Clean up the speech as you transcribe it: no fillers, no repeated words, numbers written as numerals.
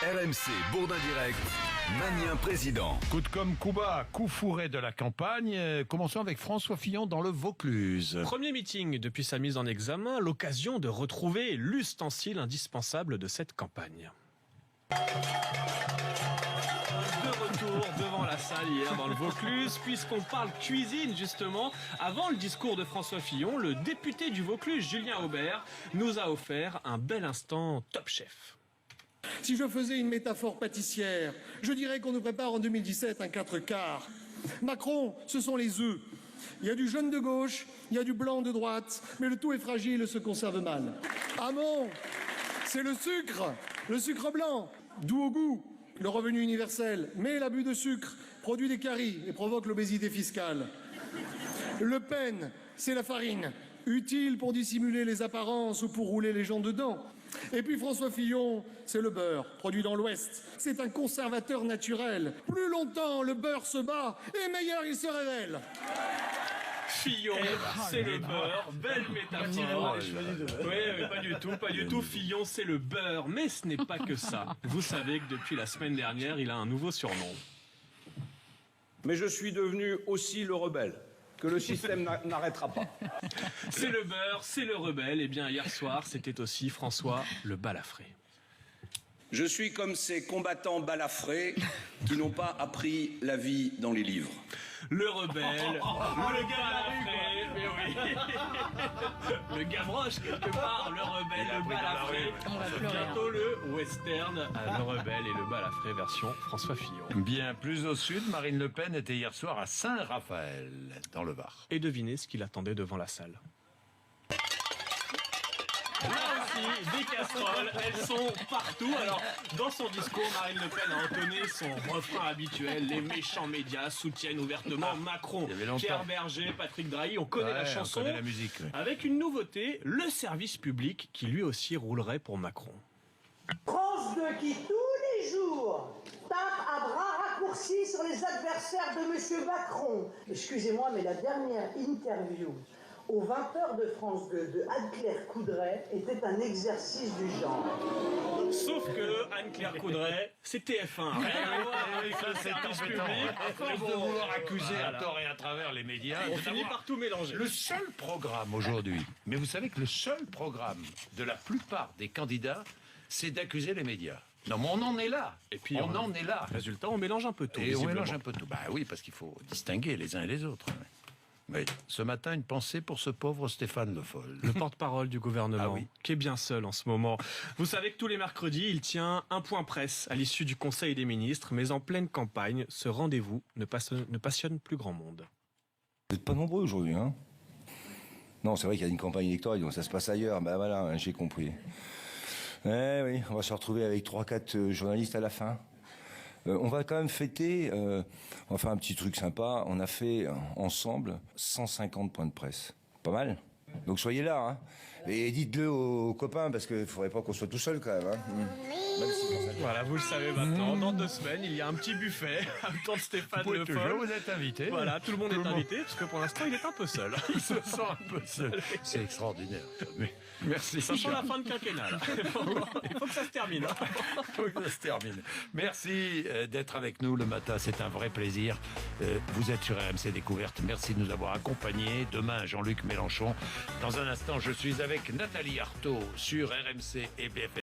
RMC Bourdin Direct, Mamien Président. Coup de com' coup bas, coup fourré de la campagne. Commençons avec François Fillon dans le Vaucluse. Premier meeting depuis sa mise en examen, l'occasion de retrouver l'ustensile indispensable de cette campagne. De retour devant la salle hier dans le Vaucluse, puisqu'on parle cuisine justement. Avant le discours de François Fillon, le député du Vaucluse, Julien Aubert, nous a offert un bel instant Top Chef. Si je faisais une métaphore pâtissière, je dirais qu'on nous prépare en 2017 un 4 quarts. Macron, ce sont les œufs. Il y a du jaune de gauche, il y a du blanc de droite, mais le tout est fragile et se conserve mal. Hamon, c'est le sucre blanc, doux au goût, le revenu universel, mais l'abus de sucre produit des caries et provoque l'obésité fiscale. Le Pen, c'est la farine, utile pour dissimuler les apparences ou pour rouler les gens dedans. Et puis François Fillon, c'est le beurre, produit dans l'Ouest. C'est un conservateur naturel. Plus longtemps le beurre se bat, et meilleur il se révèle. Fillon, c'est le beurre, belle métaphore. Oui, mais pas du tout. Fillon, c'est le beurre, mais ce n'est pas que ça. Vous savez que depuis la semaine dernière, il a un nouveau surnom. Mais je suis devenu aussi le rebelle, que le système n'arrêtera pas. C'est le beurre, c'est le rebelle. Eh bien, hier soir, c'était aussi François le balafré. Je suis comme ces combattants balafrés qui n'ont pas appris la vie dans les livres. Le rebelle, le balafré, mais oui. Le Gavroche, quelque part, le rebelle, le balafré. Bientôt le western, le rebelle et le balafré version François Fillon. Bien plus au sud, Marine Le Pen était hier soir à Saint-Raphaël, dans le Var. Et devinez ce qu'il attendait devant la salle. Là aussi, des casseroles, elles sont partout. Alors, dans son discours, Marine Le Pen a entonné son refrain habituel. Les méchants médias soutiennent ouvertement Macron. Pierre Berger, Patrick Drahi, on connaît la chanson. On connaît la musique. Oui. Avec une nouveauté, le service public qui lui aussi roulerait pour Macron. France 2 qui, tous les jours, tape à bras raccourcis sur les adversaires de M. Macron. Excusez-moi, mais la dernière interview aux 20h de France 2 de Anne-Claire Coudray était un exercice du genre. Sauf que Anne-Claire Coudray, c'est TF1. Rien à voir avec le service public. À force de vouloir accuser à tort et à travers les médias, On finit par tout mélanger. le seul programme aujourd'hui, mais vous savez que le seul programme de la plupart des candidats, c'est d'accuser les médias. Non, mais on en est là. Et puis on en est là. Résultat, on mélange un peu tout. Et on visiblement. mélange un peu tout. Bah oui, parce qu'il faut distinguer les uns et les autres. Oui. Ce matin, une pensée pour ce pauvre Stéphane Le Foll. Le porte-parole du gouvernement, Ah oui. qui est bien seul en ce moment. Vous savez que tous les mercredis, il tient un point presse à l'issue du Conseil des ministres, mais en pleine campagne, ce rendez-vous ne passionne plus grand monde. Vous n'êtes pas nombreux aujourd'hui, hein? Non, c'est vrai qu'il y a une campagne électorale, donc ça se passe ailleurs. Ben voilà, hein, j'ai compris. Oui, on va se retrouver avec 3-4 journalistes à la fin. On va quand même fêter, on va faire un petit truc sympa. On a fait ensemble 150 points de presse. Pas mal. Donc soyez là, hein. Et dites-le aux copains, parce qu'il ne faudrait pas qu'on soit tout seul quand même, hein. Même si Voilà, vous le savez maintenant. Dans 2 semaines, il y a un petit buffet autour de Stéphane Le Foll. Vous êtes invité. Voilà, tout le monde est invité, parce que pour l'instant, il est un peu seul. Il se sent un peu seul. C'est extraordinaire. Merci. Ça sent la fin de quinquennat, là. Il faut que ça se termine. Il faut que ça se termine. Merci d'être avec nous le matin, c'est un vrai plaisir. Vous êtes sur RMC Découverte. Merci de nous avoir accompagnés. Demain, Jean-Luc Mélenchon. Dans un instant, je suis avec Nathalie Arthaud sur RMC et BFM.